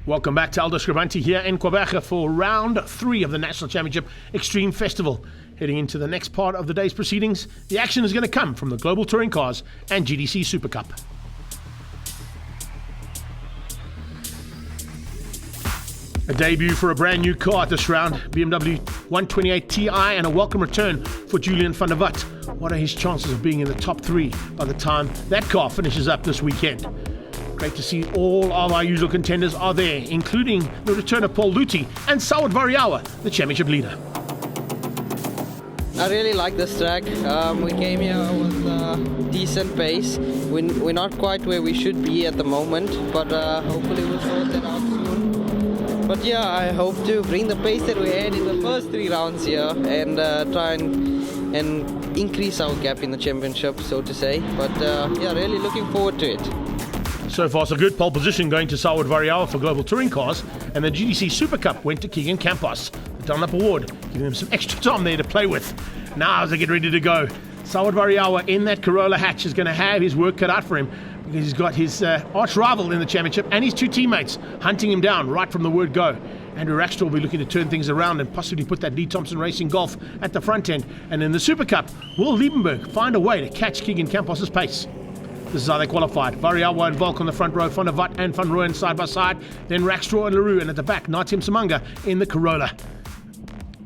Welcome back to Aldo Scribanti here in Quebec for round 3 of the National Championship Extreme Festival. Heading into the next part of the day's proceedings, the action is going to come from the Global Touring Cars and GTC SupaCup. A debut for a brand new car at this round, BMW 128 Ti, and a welcome return for Julian van der Walt. What are his chances of being in the top 3 by the time that car finishes up this weekend? Great to see all of our usual contenders are there, including the return of Paul Luthi and Sawat Variawa, the championship leader. I really like this track. We came here with decent pace. We're not quite where we should be at the moment, but hopefully we'll sort that out soon. But yeah, I hope to bring the pace that we had in the first 3 rounds here and try and increase our gap in the championship, so to say. But yeah, really looking forward to it. So far so good. Pole position going to Sawat Variawa for Global Touring Cars, and the GTC SupaCup went to Keegan Campos. The Dunlop Award, giving them some extra time there to play with. Now as they get ready to go, Sawat Variawa in that Corolla hatch is going to have his work cut out for him, because he's got his arch rival in the championship and his 2 teammates hunting him down right from the word go. Andrew Rackstraw will be looking to turn things around and possibly put that Lee Thompson Racing Golf at the front end. And in the SupaCup, will Liebenberg find a way to catch Keegan Campos' pace? This is how they qualified. Variawa and Volk on the front row, Van der Walt and Van Rooyen side by side, then Rackstraw and LaRue, and at the back, Natim Samanga in the Corolla.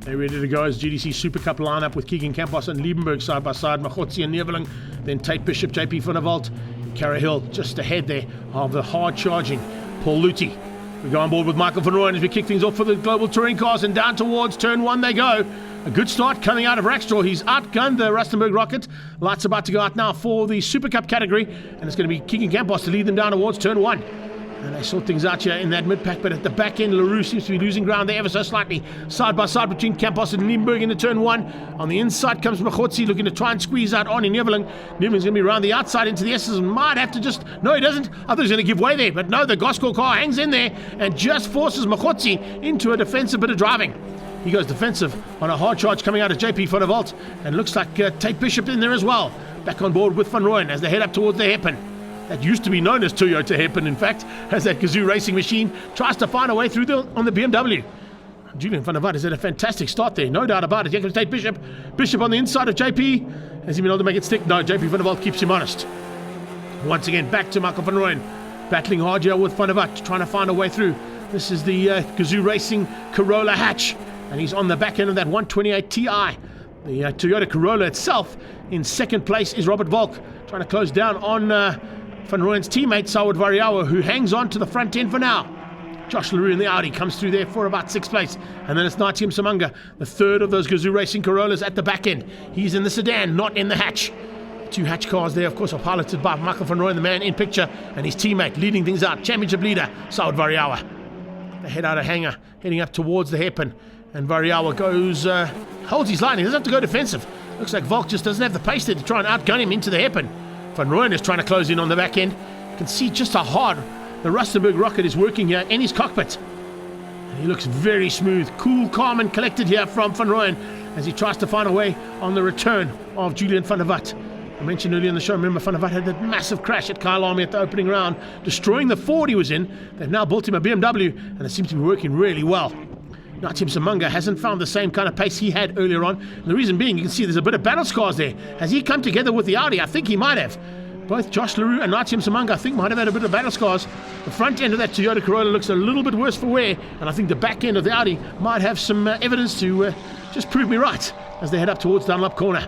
They're ready to go as GTC SupaCup lineup with Keegan Campos and Liebenberg side by side, Machotzi and Neveling, then Tate Bishop, JP Van der Walt, Cara Hill just ahead there of the hard-charging Paul Luthi. We go on board with Michael Van Rooyen as we kick things off for the Global Touring Cars, and down towards turn 1 they go. A good start coming out of Rackstraw. He's outgunned the Rustenburg Rocket. Lights about to go out now for the SupaCup category, and it's going to be Keegan Campos to lead them down towards turn 1. And they sort things out here in that mid-pack, but at the back end, LaRue seems to be losing ground there ever so slightly. Side by side between Campos and Liebenberg into turn 1. On the inside comes Machotzi looking to try and squeeze out on Neveling. Neveling's going to be around the outside into the S's and might have to just... No, he doesn't. I thought he was going to give way there, but no, the Goskor car hangs in there and just forces Machotzi into a defensive bit of driving. He goes defensive on a hard charge coming out of JP Van der Walt, and looks like Tate Bishop in there as well. Back on board with Van Rooyen as they head up towards the hairpin. That used to be known as Toyota hairpin, in fact, as that Gazoo racing machine tries to find a way through on the BMW. Julian van der Walt has had a fantastic start there, no doubt about it. Here comes Tate Bishop. Bishop on the inside of JP. Has he been able to make it stick? No, JP Van der Walt keeps him honest. Once again, back to Michael Van Rooyen. Battling hard here with Van der Walt, trying to find a way through. This is the Gazoo Racing Corolla hatch, and he's on the back end of that 128 Ti. The Toyota Corolla itself. In second place is Robert Volk, trying to close down on Van Rooyen's teammate Sawat Variawa, who hangs on to the front end for now. Josh LaRue in the Audi comes through there for about 6th place, and then it's Natim Samanga, the third of those Gazoo Racing Corollas at the back end. He's in the sedan, not in the hatch. 2 hatch cars there, of course, are piloted by Michael Van Rooyen, the man in picture, and his teammate leading things out, championship leader Sawat Variawa. They head out of hangar, heading up towards the hairpin, and Variawa goes, holds his line. He doesn't have to go defensive. Looks like Volk just doesn't have the pace there to try and outgun him into the hairpin. Van Rooyen is trying to close in on the back end. You can see just how hard the Rustenburg Rocket is working here in his cockpit. And he looks very smooth, cool, calm and collected here from Van Rooyen as he tries to find a way on the return of Julian van der Walt. I mentioned earlier in the show, remember Van der Walt had that massive crash at Kyle Army at the opening round, destroying the Ford he was in. They've now built him a BMW, and it seems to be working really well. Natim Samanga hasn't found the same kind of pace he had earlier on. And the reason being, you can see there's a bit of battle scars there. Has he come together with the Audi? I think he might have. Both Josh LaRue and Natim Samanga, I think, might have had a bit of battle scars. The front end of that Toyota Corolla looks a little bit worse for wear, and I think the back end of the Audi might have some evidence to just prove me right as they head up towards Dunlop Corner.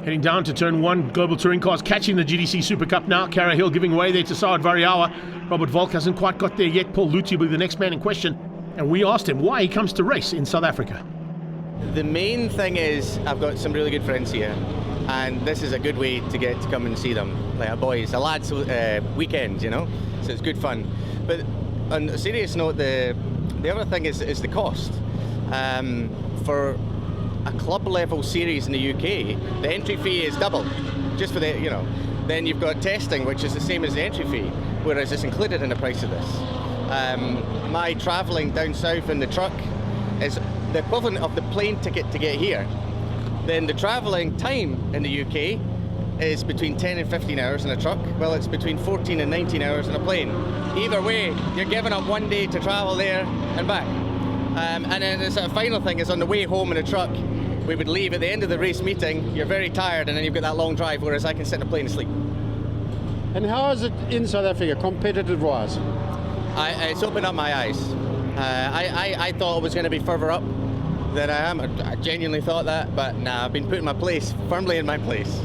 Heading down to turn 1, Global Touring Cars catching the GTC SupaCup now. Cara Hill giving way there to Sawat Variawa. Robert Volk hasn't quite got there yet. Paul Luthi will be the next man in question. And we asked him why he comes to race in South Africa. The main thing is I've got some really good friends here, and this is a good way to get to come and see them, like a boys, a lads weekend, you know, so it's good fun. But on a serious note, the other thing is the cost. For a club level series in the UK, the entry fee is double, just for the, you know. Then you've got testing, which is the same as the entry fee, whereas it's included in the price of this. My travelling down south in the truck is the equivalent of the plane ticket to get here. Then the travelling time in the UK is between 10 and 15 hours in a truck. Well, it's between 14 and 19 hours in a plane. Either way, you're giving up one day to travel there and back. And then the sort of final thing is on the way home in a truck, we would leave at the end of the race meeting, you're very tired, and then you've got that long drive, whereas I can sit in a plane and sleep. And how is it in South Africa, competitive-wise? It's opened up my eyes. I thought I was going to be further up than I am. I genuinely thought that, but nah, I've been put in my place, firmly in my place.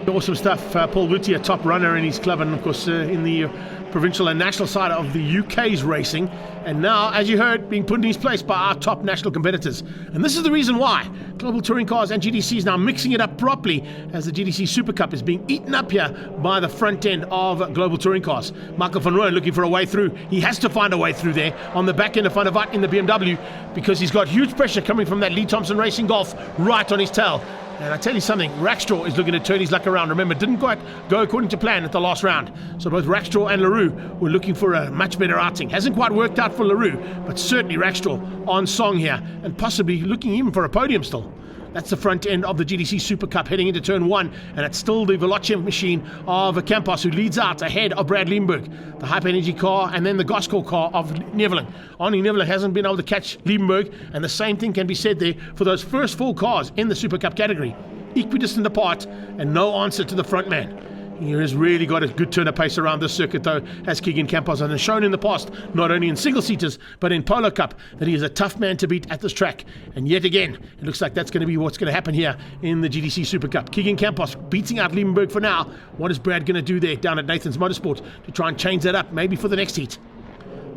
Awesome stuff. Paul Whitty, a top runner in his club, and of course in the provincial and national side of the UK's racing, and now, as you heard, being put in his place by our top national competitors. And this is the reason why Global Touring Cars and GTC is now mixing it up properly, as the GTC SupaCup is being eaten up here by the front end of Global Touring Cars. Michael van Rooyen looking for a way through. He has to find a way through there on the back end of Van der Vaart in the BMW, because he's got huge pressure coming from that Lee Thompson Racing Golf right on his tail. And I tell you something, Rackstraw is looking to turn his luck around. Remember, didn't quite go according to plan at the last round. So both Rackstraw and LaRue were looking for a much better outing. Hasn't quite worked out for LaRue, but certainly Rackstraw on song here, and possibly looking even for a podium still. That's the front end of the GTC SupaCup heading into turn one, and it's still the Veloce machine of Campos who leads out ahead of Brad Liebenberg, the Hyper Energy car, and then the Gosco car of Neveling. Arnie Neveling hasn't been able to catch Liebenberg, and the same thing can be said there for those first four cars in the SupaCup category. Equidistant apart, and no answer to the front man. He has really got a good turn of pace around this circuit, though, as Keegan Campos, and has shown in the past, not only in single-seaters, but in Polo Cup, that he is a tough man to beat at this track. And yet again, it looks like that's going to be what's going to happen here in the GTC SuperCup. Keegan Campos beating out Liebenberg for now. What is Brad going to do there down at Nathan's Motorsport to try and change that up, maybe for the next heat?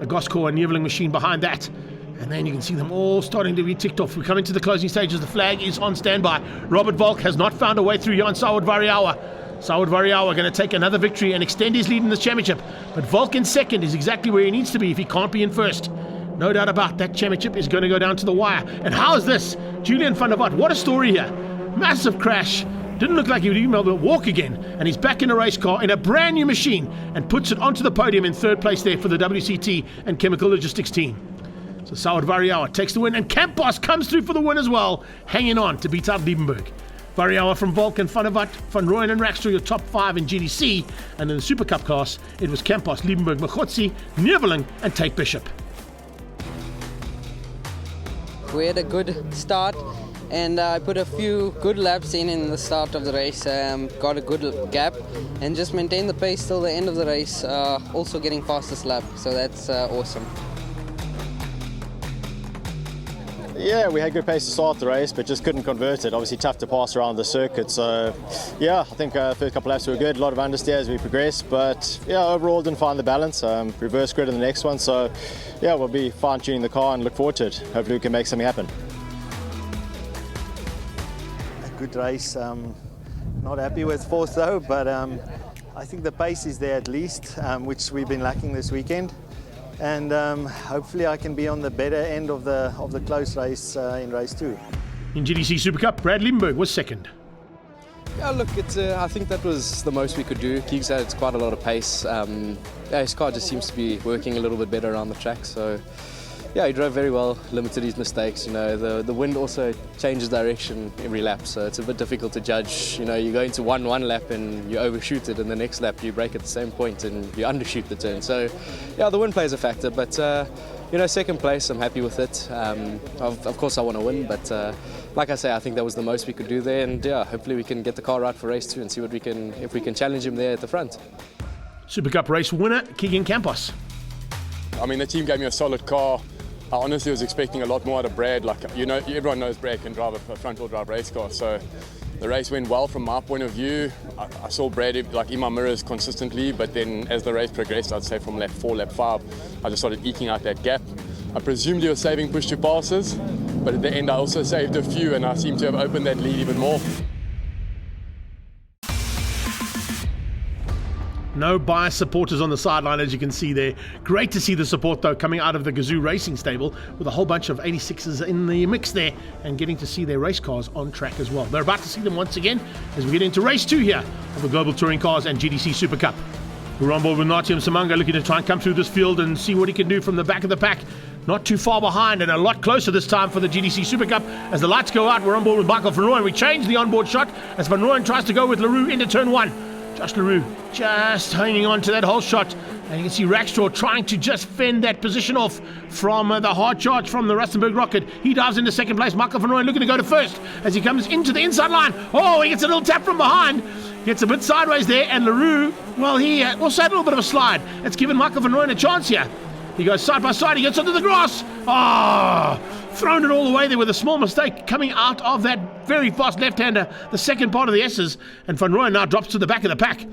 A Gosco and Neveling machine behind that. And then you can see them all starting to be ticked off. We come into the closing stages. The flag is on standby. Robert Volk has not found a way through Jan Sauer Variawa. Sauer Variawa going to take another victory and extend his lead in this championship. But Volk in second is exactly where he needs to be if he can't be in first. No doubt about that, championship is going to go down to the wire. And how is this? Julian van der Vaart, what a story here. Massive crash. Didn't look like he would even be able to walk again. And he's back in a race car in a brand new machine and puts it onto the podium in third place there for the WCT and Chemical Logistics team. So Sauer Variawa takes the win, and Campos comes through for the win as well, hanging on to beat out Liebenberg. Variawa from Volk and Van der Vaart, Van Rooyen and Rackstraw, your top five in GTC, and in the SuperCup class, it was Campos, Liebenberg, Machotzi, Neveling, and Tate Bishop. We had a good start, and I put a few good laps in the start of the race, got a good gap, and just maintained the pace till the end of the race, also getting fastest lap, so that's awesome. Yeah, we had good pace to start the race, but just couldn't convert it. Obviously tough to pass around the circuit. So, yeah, I think first couple laps were good. A lot of understeer as we progressed, but yeah, overall didn't find the balance. Reverse grid in the next one. So, yeah, we'll be fine-tuning the car and look forward to it. Hopefully we can make something happen. A good race. Not happy with fourth though, but I think the pace is there at least, which we've been lacking this weekend. And hopefully I can be on the better end of the close race in race 2. In GTC SuperCup, Brad Liebenberg was second. Yeah, look, I think that was the most we could do. Keegs had quite a lot of pace. His car just seems to be working a little bit better around the track. So, yeah, he drove very well, limited his mistakes. You know, the wind also changes direction every lap, so it's a bit difficult to judge. You know, you go into one lap and you overshoot it, and the next lap you brake at the same point and you undershoot the turn. So, yeah, the wind plays a factor, but you know, second place, I'm happy with it. Of course, I want to win, but like I say, I think that was the most we could do there, and yeah, hopefully we can get the car right for race 2 and see what if we can challenge him there at the front. SuperCup race winner, Keegan Campos. I mean, the team gave me a solid car. I honestly was expecting a lot more out of Brad. Like, you know, everyone knows Brad can drive a front-wheel drive race car. So the race went well from my point of view. I saw Brad like in my mirrors consistently, but then as the race progressed, I'd say from lap 4, lap 5, I just started eking out that gap. I presumed he was saving push-to passes, but at the end I also saved a few, and I seem to have opened that lead even more. No biased supporters on the sideline, as you can see there. Great to see the support, though, coming out of the Gazoo Racing stable with a whole bunch of 86s in the mix there, and getting to see their race cars on track as well. They're about to see them once again as we get into race 2 here of the Global Touring Cars and GTC SuperCup. We're on board with Natium Samanga, looking to try and come through this field and see what he can do from the back of the pack. Not too far behind and a lot closer this time for the GTC Super Cup. As the lights go out, we're on board with Michael Van Rooyen. We change the onboard shot as Van Rooyen tries to go with Leroux into turn 1. Josh Leroux just hanging on to that whole shot. And you can see Rackstraw trying to just fend that position off from the hard charge from the Rustenburg Rocket. He dives into second place. Michael Van Rooyen looking to go to first as he comes into the inside line. Oh, he gets a little tap from behind. Gets a bit sideways there, and Leroux, well, he also had a little bit of a slide. It's given Michael Van Rooyen a chance here. He goes side by side, he gets onto the grass. Oh, thrown it all the way there with a small mistake coming out of that very fast left-hander, the second part of the S's, and Van Rooyen now drops to the back of the pack.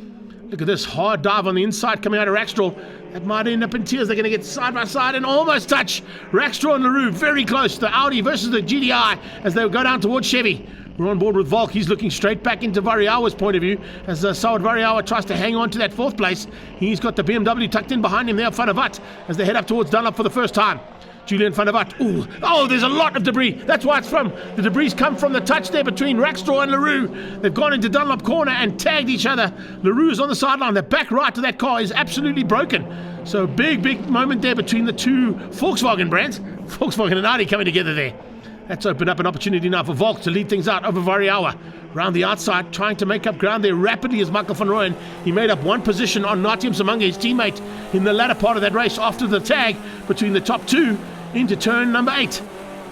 Look at this hard dive on the inside coming out of Rackstraw. That might end up in tears. They're going to get side by side and almost touch. Rackstraw and Leroux very close. The Audi versus the GDI as they go down towards Chevy. We're on board with Volk. He's looking straight back into Variawa's point of view as Saud Variawa tries to hang on to that 4th place. He's got the BMW tucked in behind him there, Van der Vat, as they head up towards Dunlop for the first time. Julian Van der Vat. Ooh. Oh, there's a lot of debris. That's why it's from. The debris come from the touch there between Rackstraw and Leroux. They've gone into Dunlop corner and tagged each other. Leroux's on the sideline. The back right to that car is absolutely broken. So big moment there between the two Volkswagen brands. Volkswagen and Audi coming together there. That's opened up an opportunity now for Volk to lead things out over Variawa. Round the outside, trying to make up ground there rapidly as Michael Van Rooyen. He made up one position on Natium Samanga, his teammate, in the latter part of that race after the tag between the top 2 into turn number 8.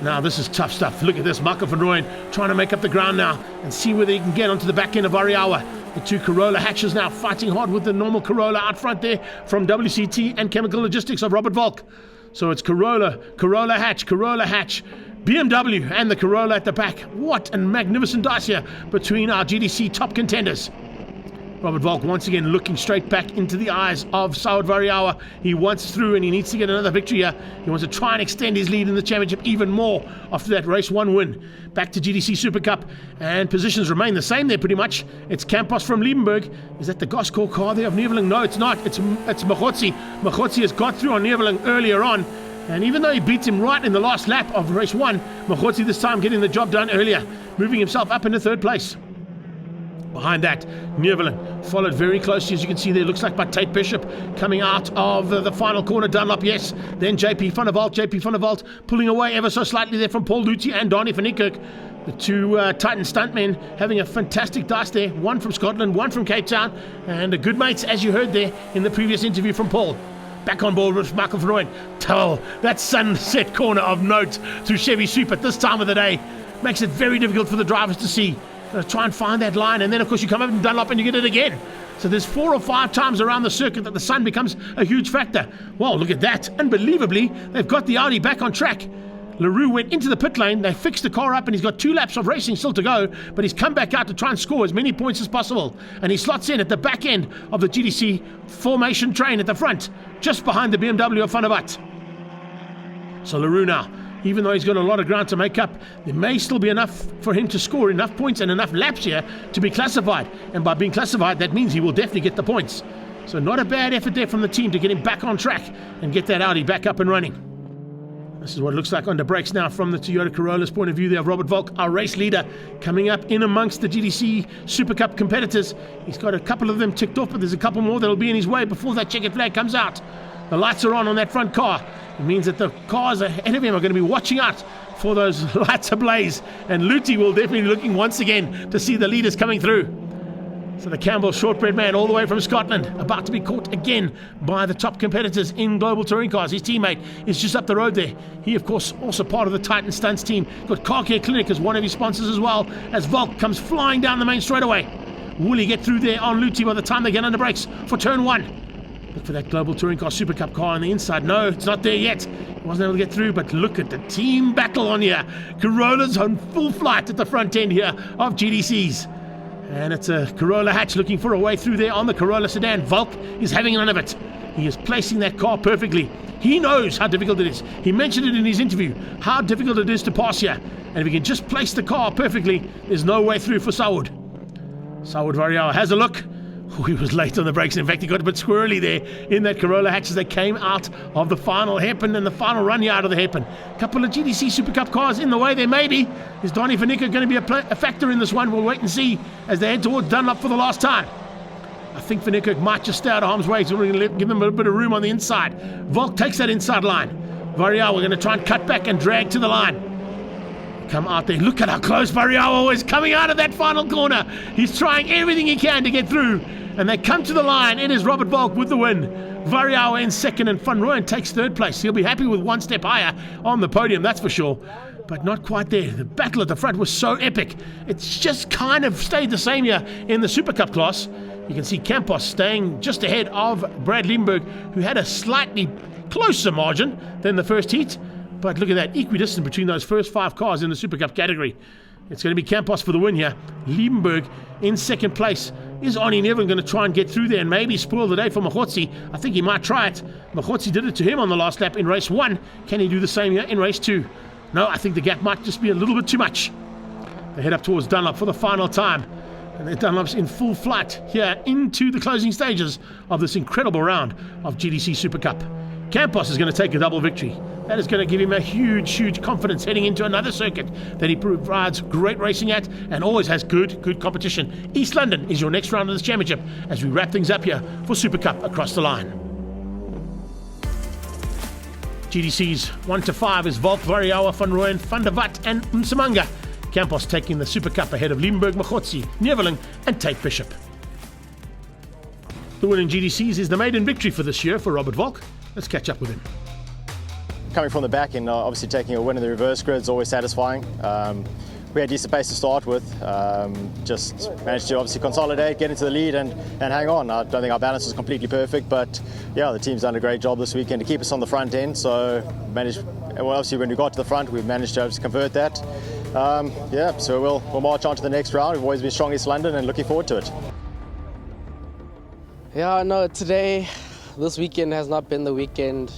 Now this is tough stuff. Look at this, Michael Van Rooyen trying to make up the ground now and see whether he can get onto the back end of Variawa. The two Corolla hatches now fighting hard with the normal Corolla out front there from WCT and Chemical Logistics of Robert Volk. So it's Corolla hatch, BMW and the Corolla at the back. What a magnificent dice here between our GTC top contenders. Robert Volk once again looking straight back into the eyes of Saud Variawa. He wants through and he needs to get another victory here. He wants to try and extend his lead in the championship even more after that race 1 win. Back to GTC Super Cup, and positions remain the same there pretty much. It's Campos from Liebenberg. Is that the Gosco car there of Neveling? No, it's not. It's Machotzi. Machotzi has got through on Neveling earlier on. And even though he beats him right in the last lap of race 1, Machotzi this time getting the job done earlier, moving himself up into 3rd place. Behind that, Neveling followed very closely, as you can see there. Looks like by Tate Bishop coming out of the final corner. Dunlop, yes. Then JP van der Walt pulling away ever so slightly there from Paul Luthi and Donnie van Niekerk. The two Titan stuntmen having a fantastic dice there. One from Scotland, one from Cape Town, and a good mates, as you heard there in the previous interview from Paul. Back on board with Michael Van Rooyen. Oh, that sunset corner of note through Chevy Sweep at this time of the day makes it very difficult for the drivers to see. Try and find that line, and then of course you come up and Dunlop and you get it again. So there's 4 or 5 times around the circuit that the sun becomes a huge factor. Well, look at that. Unbelievably, they've got the Audi back on track. Leroux went into the pit lane, they fixed the car up, and he's got 2 laps of racing still to go, but he's come back out to try and score as many points as possible. And he slots in at the back end of the GTC formation train at the front, just behind the BMW of Van der Vat. So Leroux now, even though he's got a lot of ground to make up, there may still be enough for him to score enough points and enough laps here to be classified. And by being classified, that means he will definitely get the points. So not a bad effort there from the team to get him back on track and get that Audi back up and running. This is what it looks like under brakes now from the Toyota Corolla's point of view there of Robert Volk, our race leader, coming up in amongst the GTC Super Cup competitors. He's got a couple of them ticked off, but there's a couple more that'll be in his way before that checkered flag comes out. The lights are on that front car. It means that the cars ahead of him are going to be watching out for those lights ablaze. And Luthi will definitely be looking once again to see the leaders coming through. So the Campbell shortbread man all the way from Scotland, about to be caught again by the top competitors in global touring cars. His teammate is just up the road there. He, of course, also part of the Titan Stunts team. Got Car Care Clinic as one of his sponsors as well, as Volk comes flying down the main straightaway. Will he get through there on Luthi by the time they get under brakes for turn 1? Look for that global touring car Super Cup car on the inside. No, it's not there yet. He wasn't able to get through, but look at the team battle on here. Corolla's on full flight at the front end here of GTC's. And it's a Corolla hatch looking for a way through there on the Corolla sedan. Volk is having none of it. He is placing that car perfectly. He knows how difficult it is. He mentioned it in his interview, how difficult it is to pass here. And if he can just place the car perfectly, there's no way through for Saud. Saud Variawa has a look. Oh, he was late on the brakes. In fact, he got a bit squirrely there in that Corolla hatch as they came out of the final hairpin and the final run yard of the hairpin. A couple of GTC Super Cup cars in the way there, maybe. Is Donnie van Niekerk going to be a factor in this one? We'll wait and see as they head towards Dunlop for the last time. I think Van Niekerk might just stay out of harm's way, so we're going to give him a bit of room on the inside. Volk takes that inside line. Variawa, we're going to try and cut back and drag to the line. Come out there. Look at how close Variawa is coming out of that final corner. He's trying everything he can to get through. And they come to the line. It is Robert Volk with the win. Variawa in second, and Van Rooyen takes third place. He'll be happy with one step higher on the podium, that's for sure. But not quite there. The battle at the front was so epic. It's just kind of stayed the same here in the SupaCup class. You can see Campos staying just ahead of Brad Limburg, who had a slightly closer margin than the first heat. But look at that, equidistant between those first 5 cars in the SupaCup category. It's going to be Campos for the win here. Limburg in second place. Is Arnie Neville going to try and get through there and maybe spoil the day for Machotsi? I think he might try it. Machotsi did it to him on the last lap in race 1. Can he do the same here in race 2? No, I think the gap might just be a little bit too much. They head up towards Dunlop for the final time. And the Dunlop's in full flight here into the closing stages of this incredible round of GTC SupaCup. Campos is going to take a double victory. That is going to give him a huge, huge confidence heading into another circuit that he provides great racing at and always has good competition. East London is your next round of this championship as we wrap things up here for SupaCup across the line. GTC's 1 to 5 is Volk, Variawa, Van Rooyen, Van der Vat and Msimanga. Campos taking the SupaCup ahead of Limburg, Machotsi, Neveling and Tate Bishop. The winning GTCs is the maiden victory for this year for Robert Volk. Let's catch up with him. Coming from the back and obviously taking a win in the reverse grid is always satisfying. We had decent pace to start with, just managed to obviously consolidate, get into the lead and hang on. I don't think our balance was completely perfect, but yeah, the team's done a great job this weekend to keep us on the front end, so obviously when we got to the front we managed to convert that. So we'll march on to the next round. We've always been strong East London and looking forward to it. Yeah, no, this weekend has not been the weekend